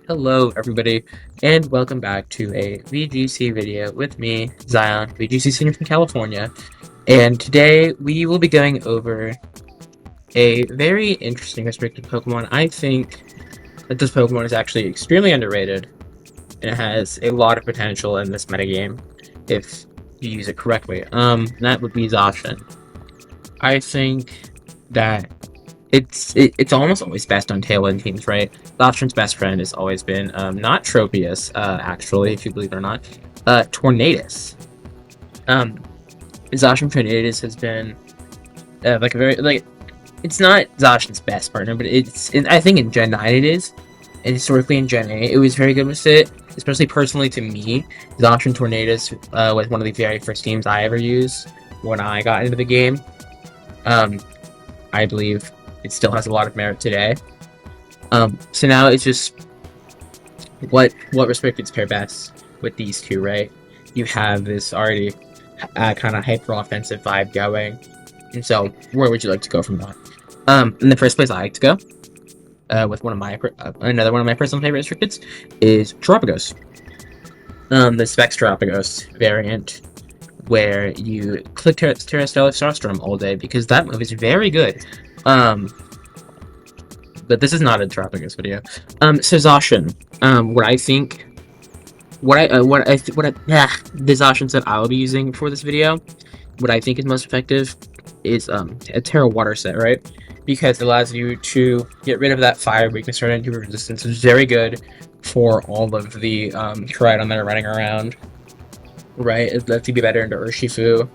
Hello everybody, and welcome back to a VGC video with me, Zion, VGC Senior from California, and today we will be going over a very interesting restricted Pokemon. I think that this Pokemon is actually extremely underrated, and it has a lot of potential in this metagame, if you use it correctly. That would be Zacian. I think that it's almost always best on tail-end teams, right? Zacian's best friend has always been not Tropius, actually, if you believe it or not, Tornadus. Um, Zacian Tornadus has been like a very it's not Zacian's best partner, but I think in Gen 9 it is, and historically in Gen 8 it was very good with it. Especially personally to me, Zacian Tornadus was one of the very first teams I ever used when I got into the game. I believe it still has a lot of merit today. So now it's just what restricteds pair best with these two, right? You have this already kind of hyper offensive vibe going, and so where would you like to go from that? In the first place, I like to go with another one of my personal favorite restricteds is Terapagos. The Specs Terapagos variant, where you click Terrestrial Starstorm all day because that move is very good. But this is not a Terapagos video. So Zacian, the Zacian set I will be using for this video, what I think is most effective is a Terra Water set, right? Because it allows you to get rid of that fire weakness or energy resistance. It's very good for all of the Koraidon that are running around, right? It lets you be better into Urshifu,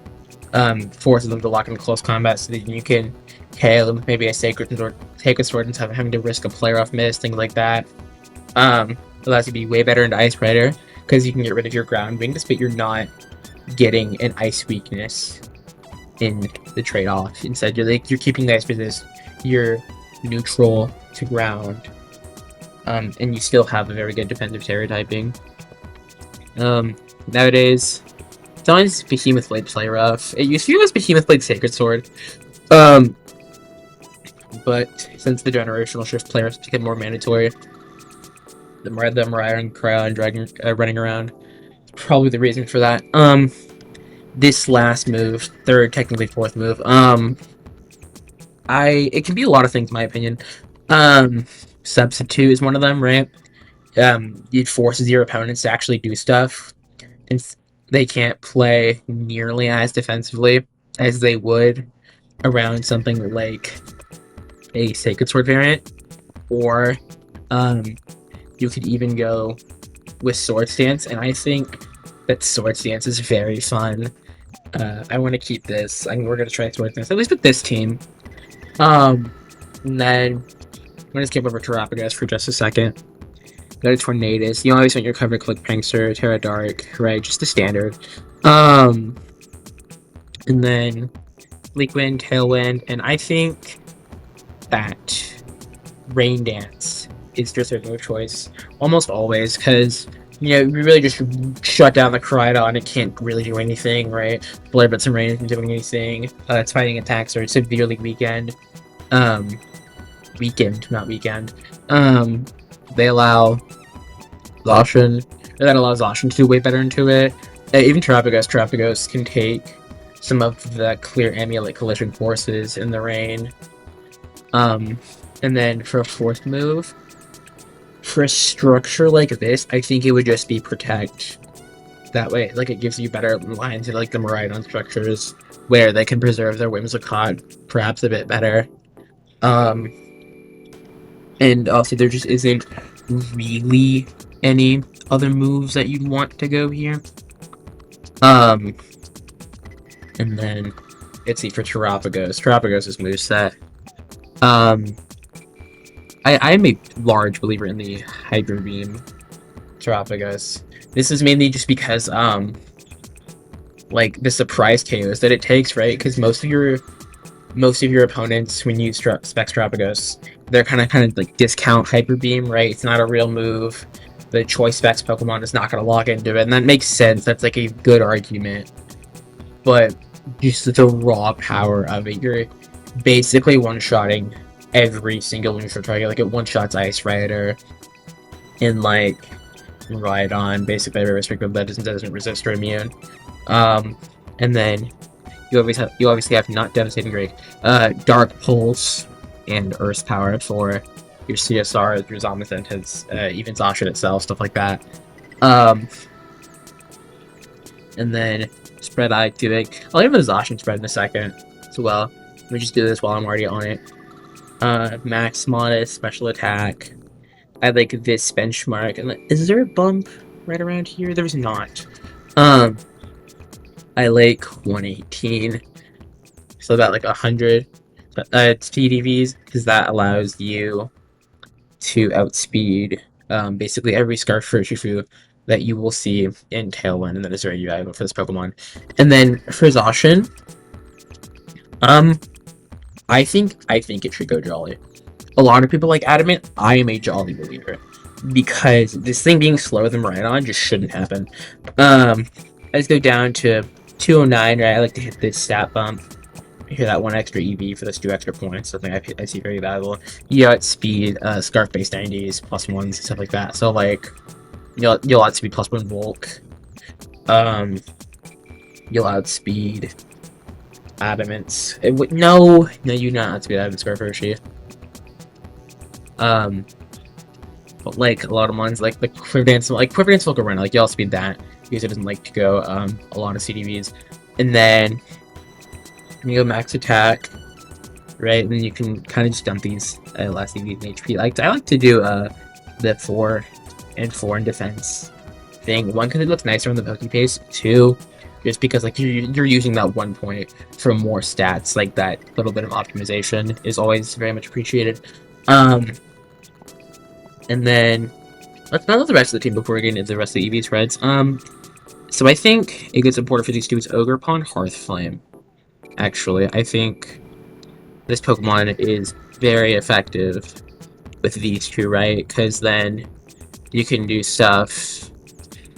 forces them to lock in close combat so that you can KO them with maybe a Sacred Sword, take a sword instead of having to risk a player off miss, things like that. Allows you to be way better into Ice Rider because you can get rid of your ground weakness, but you're not getting an ice weakness in the trade-off. Instead, you're keeping the ice resist, you're neutral to ground, and you still have a very good defensive Terra typing. Nowadays, it's always Behemoth Blade play rough. It used to be was Behemoth Blade Sacred Sword. But since the generational shift players became more mandatory, the Mariah and Cryo Dragon running around, probably the reason for that. This last move, third, technically fourth move, it can be a lot of things in my opinion. Substitute is one of them, right? It forces your opponents to actually do stuff, and they can't play nearly as defensively as they would around something like a Sacred Sword variant, or you could even go with Sword Stance, and I think that Sword Stance is very fun. I want to keep this. We're going to try Sword Stance, at least with this team. And then I'm going to skip over Terapagos for just a second. Go to Tornadus. You always want your cover click Prankster, Terra Dark, right? Just the standard. And then Bleak Wind, Tailwind, and I think that Rain Dance is just their move choice almost always, because you really just shut down the Koraidon. It can't really do anything, right? Blare Blitz and Rain isn't doing anything. Its fighting attacks are severely weakened. Not weekend. They allow Zacian, that allows Zacian to do way better into it. Even Terapagos can take some of the clear amulet collision forces in the rain. And then for a fourth move, for a structure like this, I think it would just be Protect. That way, it gives you better lines in the Miraidon structures where they can preserve their Whimsicott perhaps a bit better. And also there just isn't really any other moves that you'd want to go here. And then let's see for Terapagos' moveset. I am a large believer in the Hyper Beam Terapagos. This is mainly just because the surprise KOs that it takes, right? Because most of your opponents, when you use Specs Terapagos, they're kind of discount Hyper Beam, right? It's not a real move. The choice Specs Pokemon is not going to lock into it, and that makes sense. That's a good argument. But just the raw power of it, you're basically one-shotting every single neutral target. It one-shots Ice Rider, in like Rhydon, basic by restricted that doesn't resist or immune. And then you obviously have not devastating Drake, Dark Pulse, and Earth Power for your CSR, your Zombicent, even Zacian itself, stuff like that. And then spread I do it. I'll give it a Zacian spread in a second as well. Let me just do this while I'm already on it. Max Modest, special attack. I like this benchmark. And is there a bump right around here? There's not. I like 118. So about like 100 TDVs, because that allows you to outspeed basically every Scarf Shifu that you will see in Tailwind, and that is very valuable for this Pokemon. And then for Zacian, I think it should go Jolly. A lot of people like Adamant. I am a Jolly believer because this thing being slower than Rhydon just shouldn't happen. Let's go down to 209. Right, I like to hit this stat bump. Hear that one extra EV for those 2 extra points. Something I see very valuable. You outspeed Scarf based 90s, +1s, stuff like that. So like you'll outspeed +1 Volk. You'll outspeed Adamants. No, you not outspeed Adamant Scarf Hershey. But like a lot of ones like the Quiver Dance Volk will run, like y'all speed that because it doesn't like to go a lot of CDVs. And then you go max attack, right? And then you can kind of just dump these last CDVs in HP. I like to do the 4 and 4 in defense thing. 1, because it looks nicer on the Poke Pace. 2, just because like you're using that 1 point for more stats. Like that little bit of optimization is always very much appreciated. And then let's know the rest of the team before we get into the rest of the EV spreads. So I think a good supporter for these two is Ogerpon, Hearthflame. Actually, I think this Pokemon is very effective with these two, right? Because then you can do stuff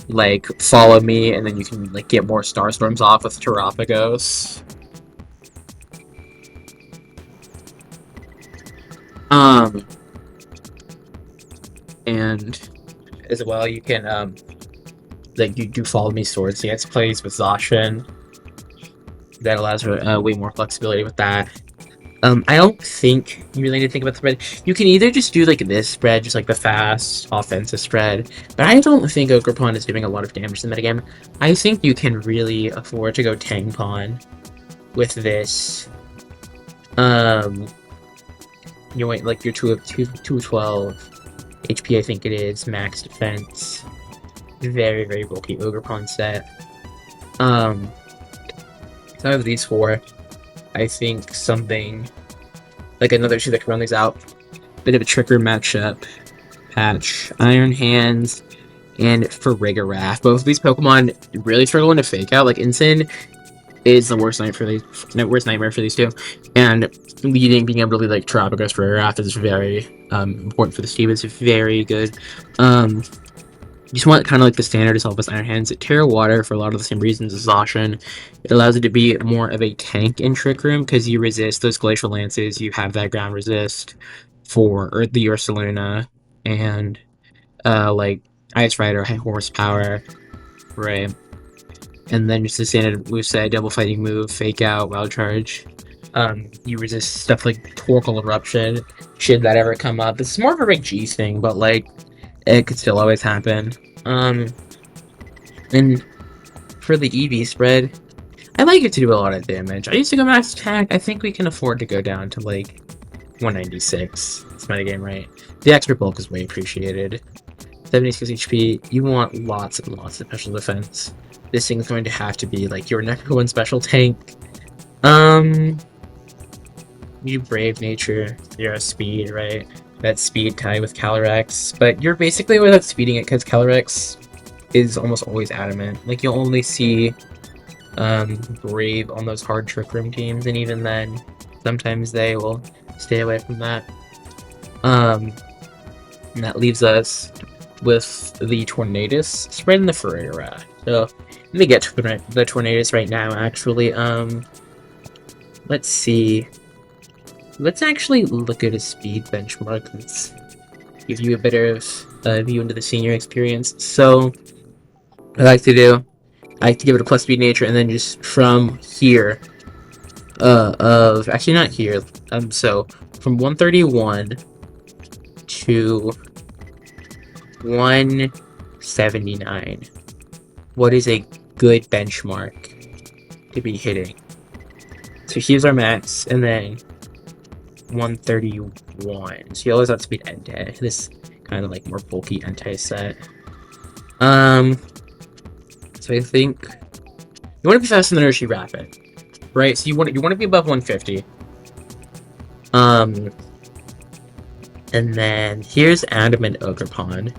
like Follow Me, and then you can like get more Starstorms off with Terapagos. And as well, you can like you do Follow Me Swords Dance plays with Zacian. That allows for way more flexibility with that. I don't think you really need to think about the spread. You can either just do like this spread, just like the fast offensive spread, but I don't think Ogerpon is doing a lot of damage in the metagame. I think you can really afford to go Tangpon with this. You wait like your 212 HP, I think it is, max defense. Very, very bulky Ogerpon set. So I have these 4. I think something like another 2 that can run these out. Bit of a trickier matchup. Patch, Iron Hands, and Farigiraf. Both of these Pokemon really struggling to fake out. Like Incin is the worst nightmare for these two, and being able to lead like Terapagos for Farigiraf is very important for this team. It's very good. You just want kind of like the standard as well as Iron Hands. Terra Water for a lot of the same reasons as Zacian. It allows it to be more of a tank in Trick Room because you resist those Glacial Lances. You have that ground resist for the Ursaluna and like Ice Rider, high horsepower, right? And then just the standard moveset, double fighting move, fake out, wild charge. You resist stuff like Torkoal Eruption. Should that ever come up? This is more of a Reg G thing, but like it could still always happen. And for the EV spread, I like it to do a lot of damage. I used to go max attack. I think we can afford to go down to like 196. It's metagame, right? The extra bulk is way appreciated. 76 HP. You want lots and lots of special defense. This thing's going to have to be like your number 1 special tank. You Brave Nature. You're a speed, right? That speed tie with Calyrex, but you're basically without speeding it because Calyrex is almost always adamant. Like you'll only see Brave on those hard Trick Room teams, and even then, sometimes they will stay away from that. And that leaves us with the Tornadus spread in the Farigiraf. So let me get to the Tornadus right now. Actually, let's see. Let's actually look at a speed benchmark. give you a bit of a view into the senior experience. So, what I like to do, I like to give it a plus speed nature, and then just from here, of actually not here, so from 131 to 179. What is a good benchmark to be hitting? So here's our max, and then 131. So you always have to beat Entei. This kind of like more bulky Entei set. So I think you want to be faster than Urshi Rapid, right? So you want to be above 150. And then here's Adamant Ogerpon.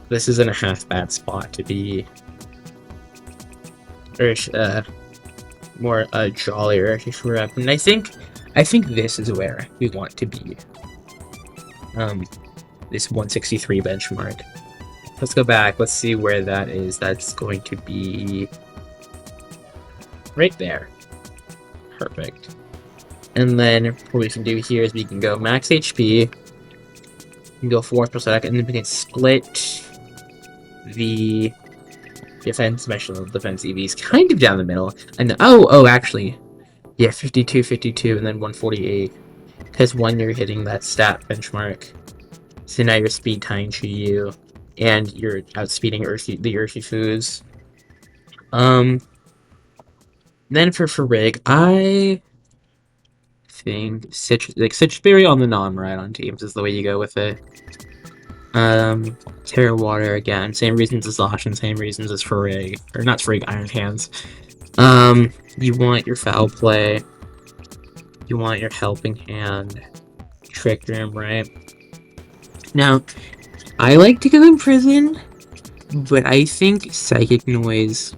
This isn't a half bad spot to be more jollier for up. And I think this is where we want to be. This 163 benchmark. Let's go back. Let's see where that is. That's going to be right there. Perfect. And then what we can do here is we can go max HP. We can go 4%, and then we can split the defense, special defense EVs kind of down the middle. And actually, yeah, 52, 52, and then 148. Because when you're hitting that stat benchmark, so now you're speed tying Chiyu, and you're outspeeding the Urshifus. Then for Rig, I think Citrus Berry on the non-Rhydon teams is the way you go with it. Terra Water again, same reasons as Zacian, same reasons as for Rig, or not for Rig, Iron Hands. You want your foul play, you want your helping hand, Trick Room, right? Now, I like to go in prison, but I think Psychic Noise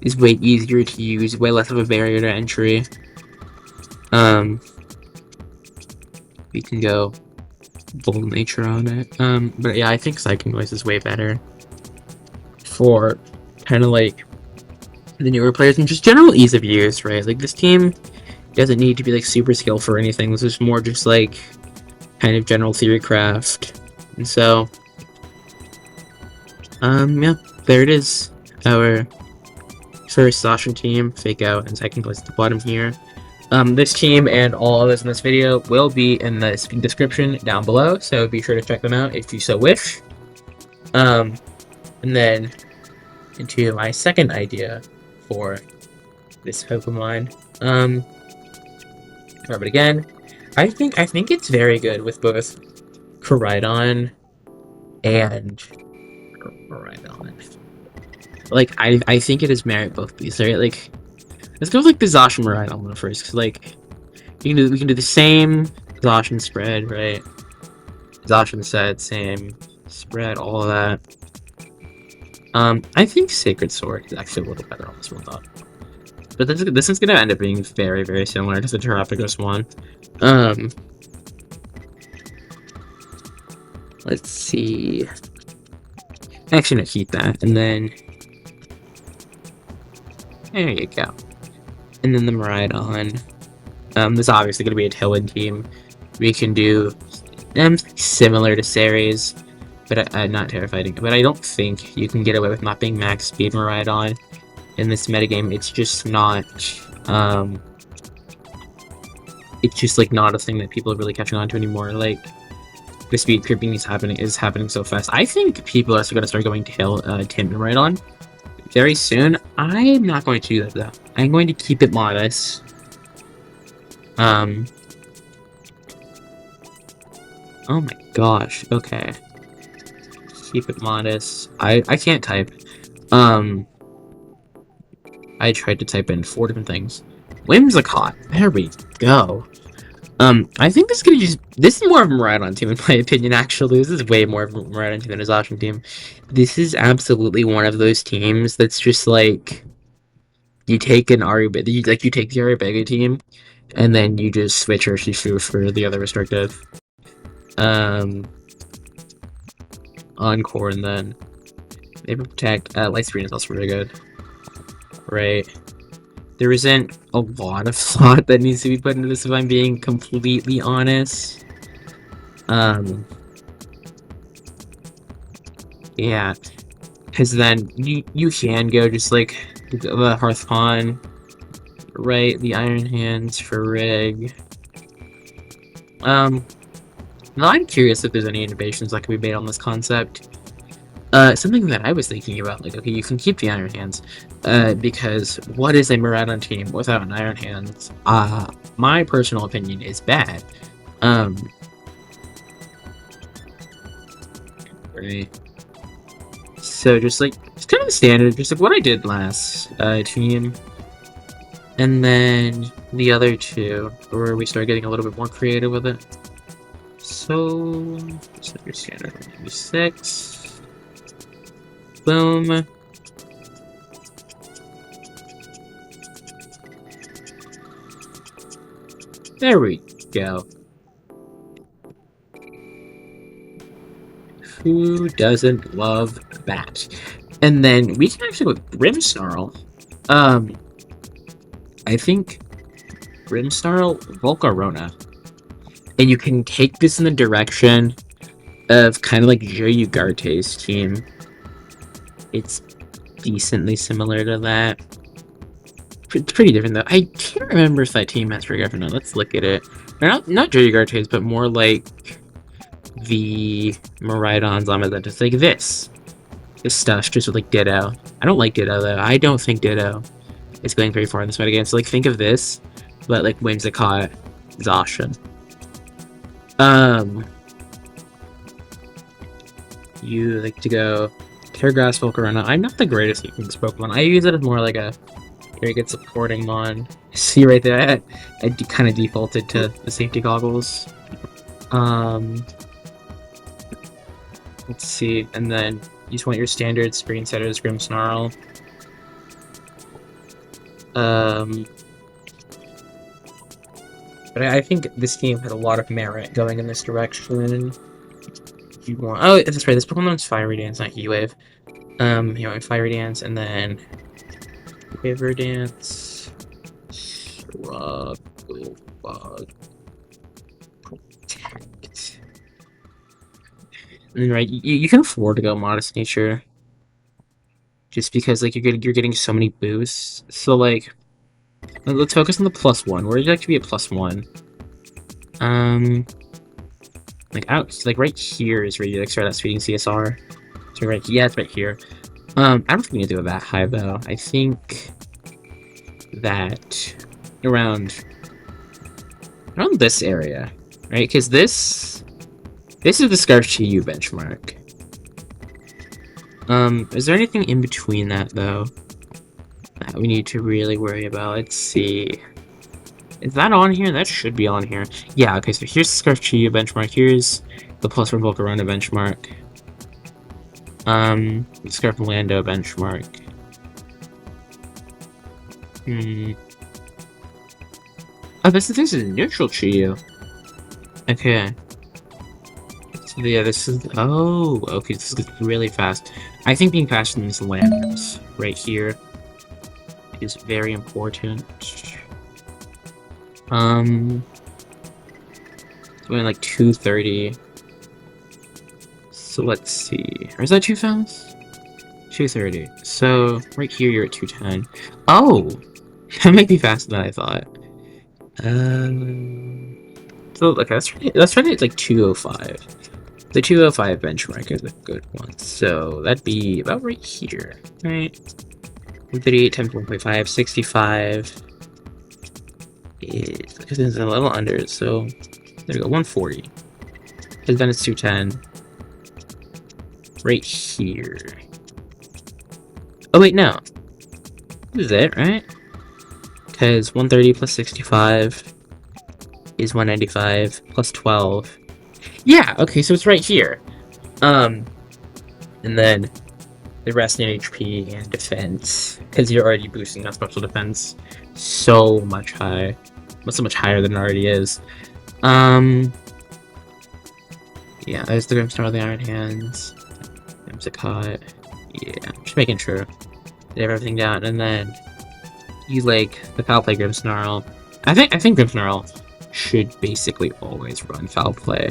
is way easier to use, way less of a barrier to entry. We can go Bold Nature on it. But yeah, I think Psychic Noise is way better for kind of like the newer players and just general ease of use, right? Like, this team doesn't need to be like super skillful or anything. This is more just like kind of general theory craft. And so, yeah, there it is. Our first Zacian team, Fake Out, and Second Place at the bottom here. This team and all others in this video will be in the description down below, so be sure to check them out if you so wish. And then into my second idea for this Pokemon. But again, I think it's very good with both Koraidon and Koraidon. Like, I think it is merit both these, right? Like, let's go with like the Zacian Koraidon one first, because like we can do the same Zacian spread, right? Zacian set, same spread, all of that. I think Sacred Sword is actually a little better on this one though. But this is gonna end up being very, very similar to the Terapagos one. Let's see. Actually, no, keep that, and then there you go. And then the Miraidon. This is obviously going to be a Tailwind team. We can do similar to Ceres, but not Terrifying. But I don't think you can get away with not being max speed Miraidon in this metagame. It's just not. It's just like not a thing that people are really catching on to anymore. Like, the speed creeping is happening so fast. I think people are going to start going to Tim Miraidon very soon. I'm not going to do that though. I'm going to keep it modest. Oh my gosh. Okay. Keep it modest. I can't type. I tried to type in 4 different things. Whimsicott. There we go. I think this is more of a Miraidon team in my opinion, actually. This is way more of a Miraidon team than a Zacian team. This is absolutely one of those teams that's just like, you take an you take the Aribega team, and then you just switch Urshifu for the other restrictive. Encore, and then maybe Protect. Light Screen is also really good. Right. There isn't a lot of thought that needs to be put into this, if I'm being completely honest. Yeah, because then you can go just like the Hearth Pawn, right? The Iron Hands for Rig. Now I'm curious if there's any innovations that can be made on this concept. Something that I was thinking about, like, okay, you can keep the Iron Hands, because what is a Maraudon team without an Iron Hands? My personal opinion is bad. Um, right. So just like, it's kind of the standard, just like what I did last, team. And then the other two, where we start getting a little bit more creative with it. So, set your standard 96. Boom. There we go. Who doesn't love that? And then we can actually go with Grimmsnarl. I think Grimmsnarl, Volcarona. And you can take this in the direction of kind of like Joyugarte's team. It's decently similar to that. It's pretty different though. I can't remember if that team has Rig or not. Let's look at it. Or not Joyugarte's, but more like the Miraidons, Lamazentas, like this. This stuff, just with like Ditto. I don't like Ditto though. I don't think Ditto is going very far in this metagame. So like think of this, but like Whimsicott, Zacian. You like to go Terragrass, Volcarona. I'm not the greatest at this Pokemon. I use it as more like a very good supporting mon. See right there, I kind of defaulted to the safety goggles. Let's see, and then you just want your standard screen setters, Grimmsnarl. But I think this team had a lot of merit going in this direction. You want, oh, that's right, this Pokemon's Fiery Dance, not Heat Wave. You want Fiery Dance, and then Quiver Dance, Struggle Bug, Protect. And right, you can afford to go Modest Nature, just because like you're getting so many boosts. So like, let's focus on the +1. Where would you like to be at +1? Like out, like right here is where you like start out feeding CSR. So right, yeah, it's right here. I don't think we need to go that high though. I think that around this area, right? Because this is the Scarf TU benchmark. Is there anything in between that though that we need to really worry about? Let's see. Is that on here? That should be on here. Yeah, okay, so here's the Scarf TU benchmark. Here's the +1 Volcarona benchmark. Scarf Lando benchmark. Oh, this is a neutral Chiyu. Okay. So yeah, this is, oh, okay, this is really fast. I think being faster than these Landers right here is very important. Doing like 230. So let's see. Or is that too fast? 230. So right here you're at 210. Oh! That might be faster than I thought. So okay, let's try it like 205. The 205 benchmark is a good one. So that'd be about right here. Right? 138 times 1.5, 65 is because it's a little under, so there we go, 140. Because then it's 210. Right here. Oh wait, no. This is it, right? Because 130 plus 65 is 195 plus 12. Yeah, okay, so it's right here. And then the rest in HP and defense, because you're already boosting that special defense so much high. So much higher than it already is. Yeah, there's the Grimmsnarl, the Iron Hands. Whimsicott. Yeah, just making sure they have everything down, and then you like the foul play Grimmsnarl. I think Grimmsnarl should basically always run foul play.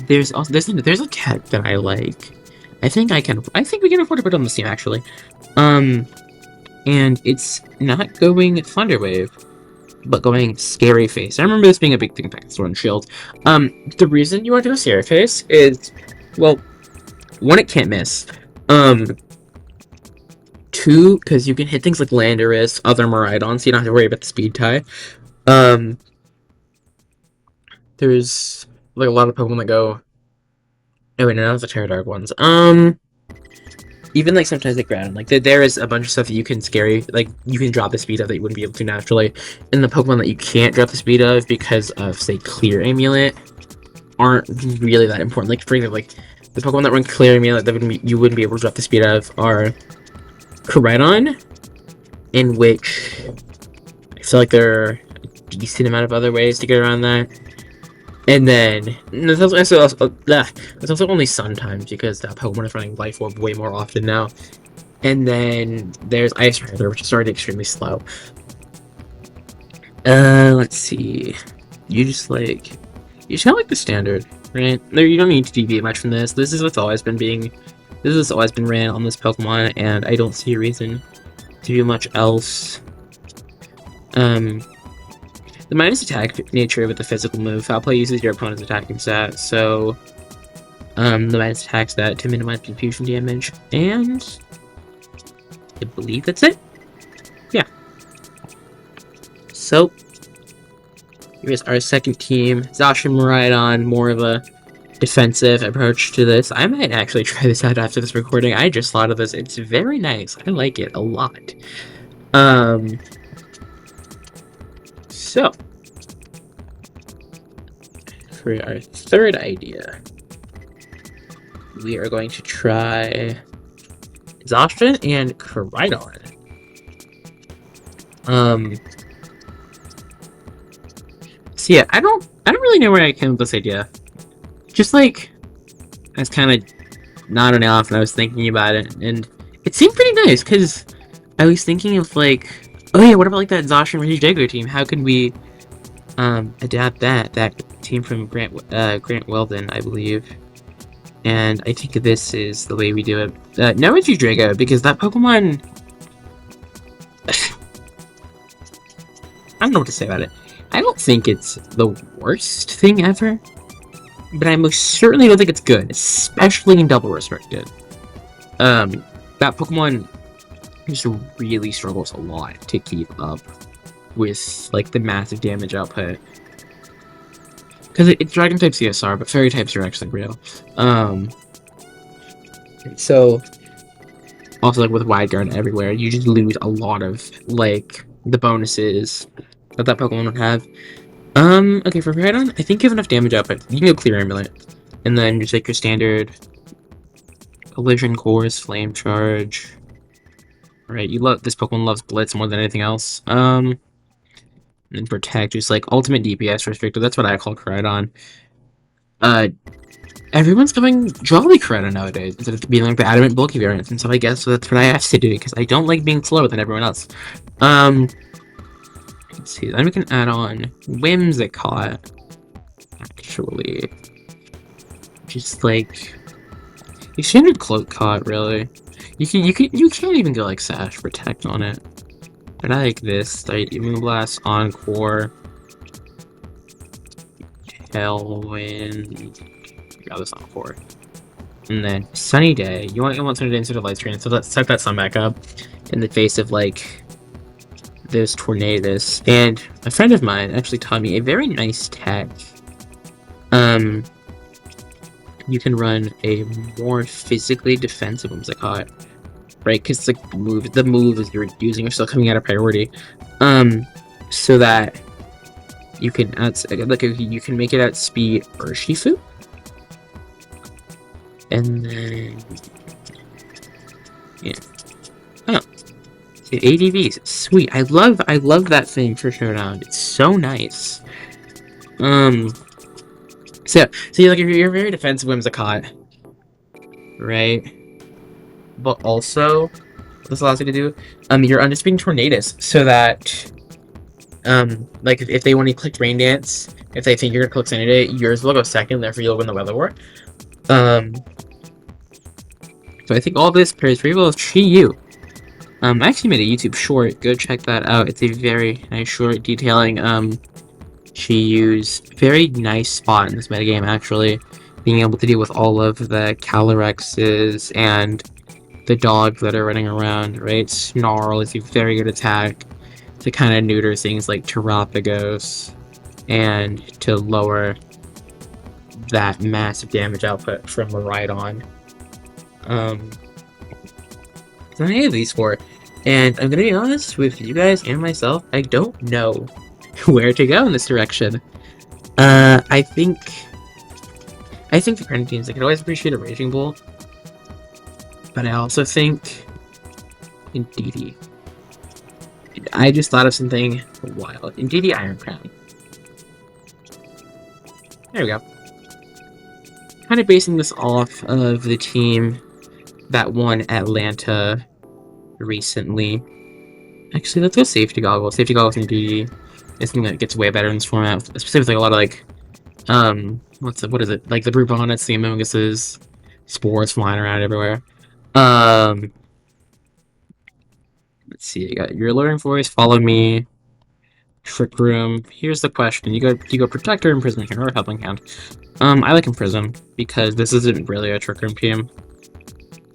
there's a tech that I like. I think we can afford to put it on the Steam actually. And it's not going Thunder Wave, but going Scary Face. I remember this being a big thing back in Sword and Shield. The reason you want to go Scary Face is, well, one, it can't miss. Two, because you can hit things like Landorus, other Miraidon, so you don't have to worry about the speed tie. There's like a lot of Pokemon that go. Oh wait, no, those are Pterodark ones. Even like sometimes like Groudon, like there is a bunch of stuff that you can like you can drop the speed of that you wouldn't be able to naturally. And the Pokemon that you can't drop the speed of because of say Clear Amulet aren't really that important. Like for example, like the Pokemon that run Clear Amulet that you wouldn't be able to drop the speed of are Koraidon, in which I feel like there are a decent amount of other ways to get around that. And then there's also only sometimes because that Pokemon is running Life Orb way more often now. And then there's Ice Rider, which is already extremely slow. Let's see. You just kind of like the standard, right? There, you don't need to deviate much from this. This is what's always been ran on this Pokemon, and I don't see a reason to do much else. The minus attack nature with the physical move, foul play uses your opponent's attacking stat, so the minus attack stat to minimize confusion damage, and I believe that's it. Yeah. So here's our second team. Zacian Miraidon, more of a defensive approach to this. I might actually try this out after this recording. I just thought of this. It's very nice. I like it a lot. So, for our third idea, we are going to try Zacian and Koraidon. So yeah, I don't really know where I came with this idea. Just like, I was kind of nodding off and I was thinking about it, and it seemed pretty nice, because I was thinking of like, oh yeah, what about like that Zacian Regijago team? How could we adapt that team from Grant Weldon, I believe. And I think this is the way we do it. No Regijago, because that Pokemon I don't know what to say about it. I don't think it's the worst thing ever, but I most certainly don't think it's good, especially in double restricted. That Pokemon just really struggles a lot to keep up with like the massive damage output, because it's Dragon type CSR, but Fairy types are actually real. So also like with Wide Guard everywhere, you just lose a lot of like the bonuses that Pokemon would have. Okay, for Koraidon, I think you have enough damage output. You can go Clear Amulet, and then just like your standard Collision Course, Flame Charge. Right, this Pokemon loves Blitz more than anything else. And Protect, just like ultimate DPS restricted. That's what I call Koraidon. Everyone's going Jolly Koraidon nowadays instead of being like the adamant bulky variants, and so I guess that's what I have to do because I don't like being slower than everyone else. Let's see. Then we can add on Whimsicott. Actually, just like you standard Cloak Caught, really. You can't even go like Sash Protect on it. But I like this. Moonblast, Encore, Tailwind. Got this Encore. And then Sunny Day. You want Sunny Day instead of Light Screen, so let's set that sun back up in the face of like this Tornadus. And a friend of mine actually taught me a very nice tech. You can run a more physically defensive Whimsicott, right? Because the moves you're using are still coming out of priority, so that you can you can make it outspeed Urshifu, and then yeah, oh, ADVs, sweet. I love that thing for Showdown. It's so nice. So like you're very defensive Whimsicott, right? But also, what this allows you to do, you're undisputing Tornadus, so that, like if they want to click Rain Dance, If they think you're gonna click Sanity, yours will go second, therefore you'll win the Weather War. So I think all this pairs very well with Chi-Yu. I actually made a YouTube short, go check that out. It's a very nice short detailing Chi-Yu's very nice spot in this metagame, actually. Being able to deal with all of the Calorexes and the dogs that are running around, right? Snarl is a very good attack to kind of neuter things like Terapagos and to lower that massive damage output from Rhydon. So any of these four. And I'm gonna be honest with you guys and myself, I don't know where to go in this direction. I think the current teams, I could always appreciate a Raging Bull, but I also think Indeedee. I just thought of something wild. Indeedee Iron Crown. There we go. Kind of basing this off of the team that won Atlanta recently. Actually, let's go Safety Goggles. Safety Goggles and Indeedee is something that gets way better in this format, specifically a lot of like what is it? Like the Brute Bonnets, the Amoguses, spores flying around everywhere. Let's see, you got your Alluring Voice, Follow Me, Trick Room. Here's the question. You go Protector, Imprison here, or Helping Hand. I like Imprison, because this isn't really a Trick Room team.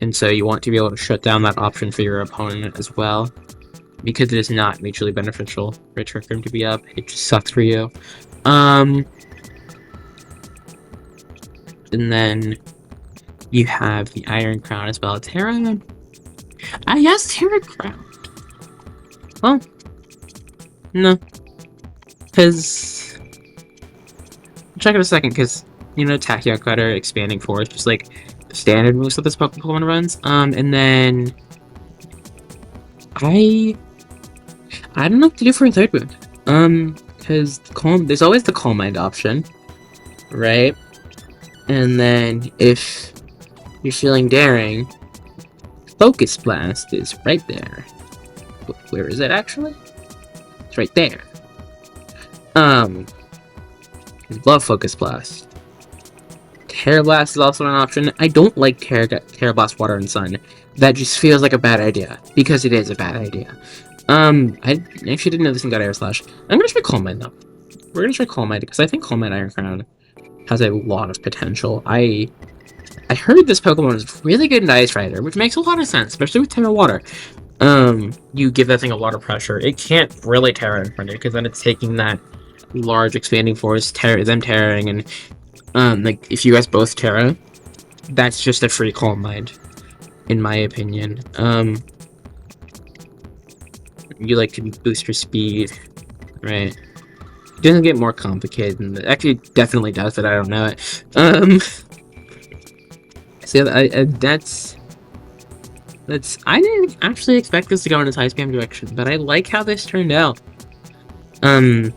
And so you want to be able to shut down that option for your opponent as well. Because it is not mutually beneficial for a Trick Room to be up. It just sucks for you. And then you have the Iron Crown as well. Terra? Yes, Terra Crown. Well, no. Because... I'll check it a second, because, you know, Tachyon Cutter, Expanding Force, just like the standard moves that this Pokemon runs. And then... I don't know what to do for a third move. Because there's always the Calm Mind option, right? And then if you're feeling daring, Focus Blast is right there. Where is it actually? It's right there. I love Focus Blast. Terra Blast is also an option. I don't like Terra Blast Water and Sun. That just feels like a bad idea, because it is a bad idea. I actually didn't know this thing got Air Slash. I'm gonna try Calm Mind though. We're gonna try Calm Mind, because I think Calm Mind Iron Crown has a lot of potential. I heard this Pokemon is really good in Ice Rider, which makes a lot of sense, especially with Terra Water. You give that thing a lot of pressure. It can't really Terra in front of you, because then it's taking that large expanding force, them Terraing, and like if you guys both Terra, that's just a free Calm Mind, in my opinion. You like to boost your speed, right? It doesn't get more complicated than that. Actually, it definitely does, but I don't know it. So that's... I didn't actually expect this to go in a high spam direction, but I like how this turned out. I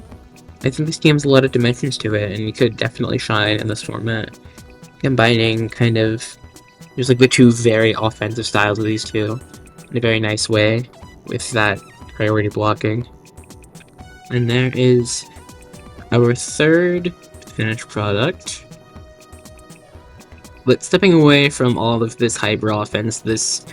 think this game has a lot of dimensions to it, and you could definitely shine in this format. Combining kind of... There's like the two very offensive styles of these two in a very nice way, with that priority blocking. And there is our third finished product. But stepping away from all of this hyper offense, this...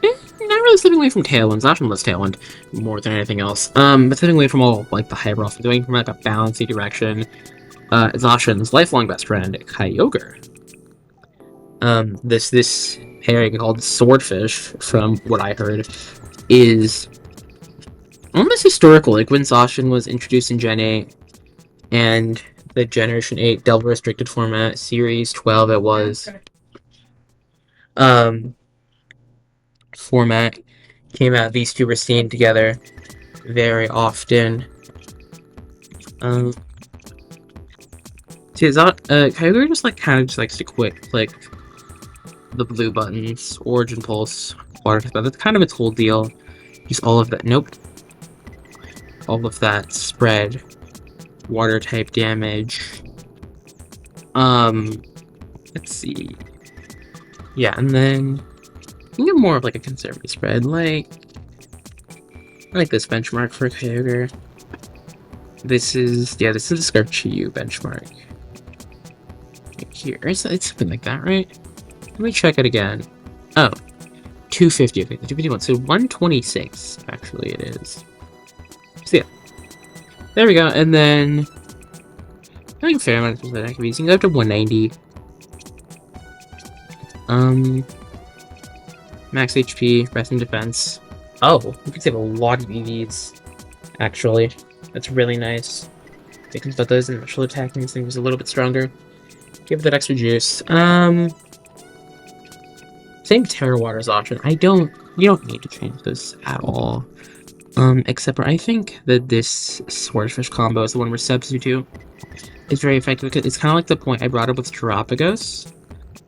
not really stepping away from Tailwind. Zacian loves Tailwind more than anything else. But stepping away from all, like, the hyper offense, going from, like, a balancey direction. Zacian's lifelong best friend, Kyogre. This pairing called Swordfish, from what I heard, is almost historical. Like, when Zacian was introduced in Gen 8, and the Generation 8 Delta Restricted format, Series 12 it was, format came out, these two were seen together very often. Kyogre just like kind of just likes to quick click the blue buttons, Origin Pulse, Water Type, that's kind of its whole deal. Just all of that, all of that spread water type damage. Let's see. Yeah, and then you get more of like a conservative spread, like this benchmark for Kyogre. This is the Scarf Chiyu benchmark. Right here, it's something like that, right? Let me check it again. Oh, 250. Okay, 251. So 126. Actually, it is. So yeah, there we go. And then I think a fair amount of special activities. You can go up to 190. Max HP, rest and defense. Oh, you can save a lot of EVs. Actually, that's really nice. They can put those in special attack makes things a little bit stronger. Give it that extra juice. Same Terra Water's option. You don't need to change this at all. Except for I think that this Swordfish combo is the one we're substitute is very effective because it's kind of like the point I brought up with Terapagos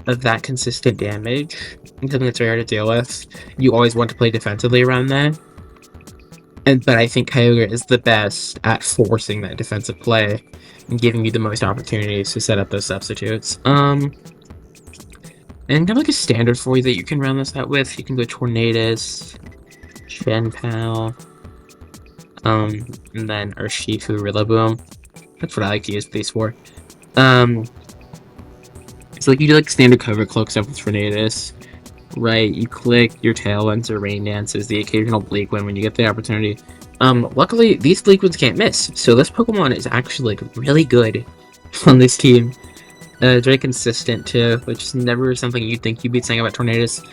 of that consistent damage. And something that's very hard to deal with. You always want to play defensively around that. But I think Kyogre is the best at forcing that defensive play and giving you the most opportunities to set up those substitutes. And kind of like a standard for you that you can run this out with. You can go Tornadus, Shenpao, and then Urshifu, Rillaboom. That's what I like to use these for. So like you do like standard cover cloak stuff with Tornadus. Right, you click your Tailwinds or Rain Dances, the occasional Bleak Wind when you get the opportunity. Luckily, these Bleak Winds can't miss, so this Pokemon is actually like, really good on this team. It's very consistent too, which is never something you'd think you'd be saying about Tornadus.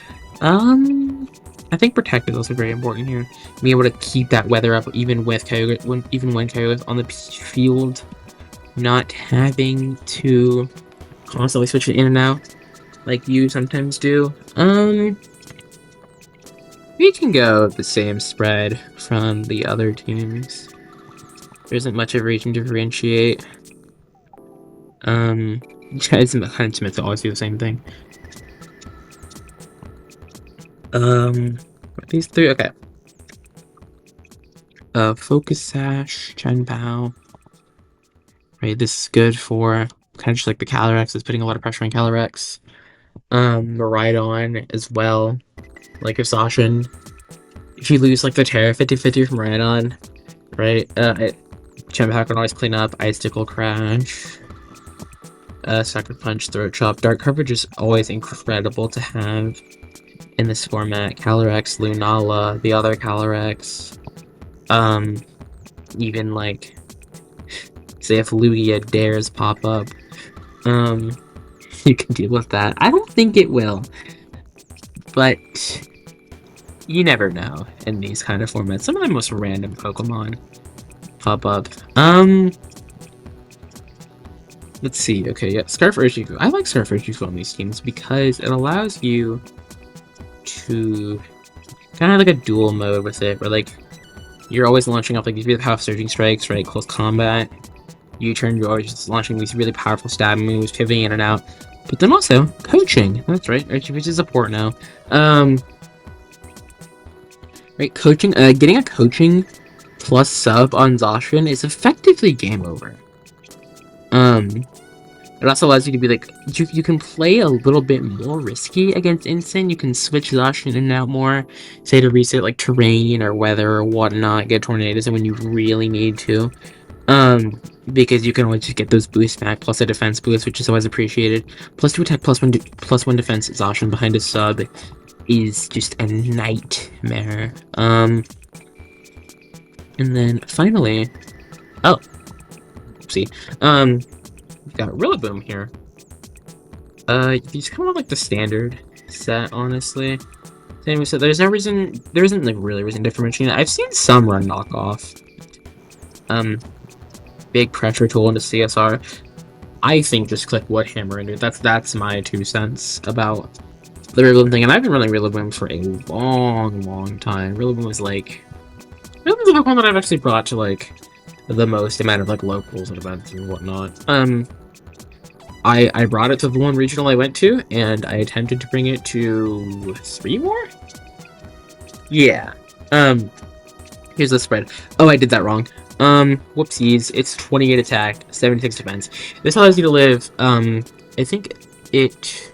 I think Protect is also very important here. Being able to keep that weather up even with Kyogre, even when Kyogre is on the field, not having to constantly switch it in and out like you sometimes do. We can go the same spread from the other teams. There isn't much of a reason to differentiate. Guys and the Huntsmith always do the same thing. These three, okay. Focus Sash, Chenpao. Right, this is good for kind of just like the Calyrex. It's putting a lot of pressure on Calyrex. Rhydon as well. Like if Zacian, if you lose like the Terra 50-50 from Rhydon, right? Chenpao can always clean up. Icicle Crash. Sucker Punch, Throat Chop. Dark coverage is always incredible to have in this format. Calyrex, Lunala, the other Calyrex. Even like, say if Lugia dares pop up, you can deal with that. I don't think it will, but you never know in these kind of formats. Some of the most random Pokemon pop up. Let's see. Okay, yeah, Scarf Urshifu. I like Scarf Urshifu on these teams because it allows you to kind of like a dual mode with it, where like you're always launching off like these really powerful Surging Strikes, right? Close combat. U-turn, you're always just launching these really powerful stab moves, pivoting in and out. But then also, coaching. That's right, Urshifu's a support now. Right, coaching, getting a coaching plus sub on Zacian is effectively game over. It also allows you to be like, you can play a little bit more risky against Insane. You can switch Zacian in and out more, say to reset like terrain or weather or whatnot, get Tornadoes and when you really need to. Because you can always just get those boosts back, plus a defense boost, which is always appreciated. Plus 2 attack, plus one defense Zacian behind his sub is just a nightmare. And then finally, oh, oopsie, we've got Rillaboom here. He's kind of like the standard set, honestly. Same so there isn't like really reason to differentiate. I've seen some run knockoff. Big pressure tool into CSR. I think just click Wood Hammer into it. That's my 2 cents about the Rillaboom thing, and I've been running Rillaboom for a long time. Rillaboom is like Rillaboom's the one that I've actually brought to like the most amount of like locals and events and whatnot. I brought it to the one regional I went to, and I attempted to bring it to 3 more? Yeah. Here's the spread. Oh, I did that wrong. Whoopsies. It's 28 attack, 76 defense. This allows you to live, I think it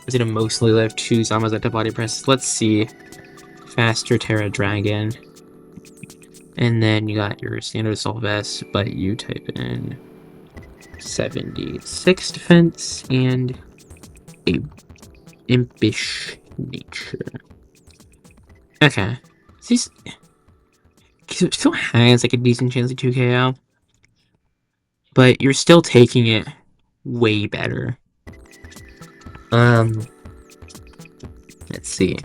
is gonna mostly live 2 Zamazenta body presses. Let's see. Faster Terra Dragon. And then you got your standard assault vest, but you type in 76 defense and a impish nature. Okay. These it still has like a decent chance of 2KO, but you're still taking it way better. Let's see.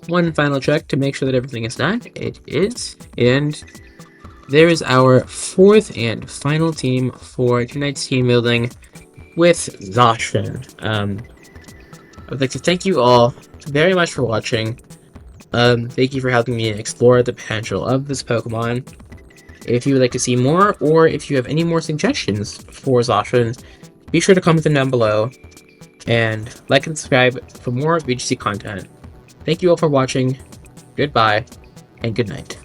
One final check to make sure that everything is done. It is, and there is our fourth and final team for tonight's team building with Zacian. I would like to thank you all very much for watching. Thank you for helping me explore the potential of this Pokemon. If you would like to see more, or if you have any more suggestions for Zacian, be sure to comment them down below, and like and subscribe for more VGC content. Thank you all for watching, goodbye, and good night.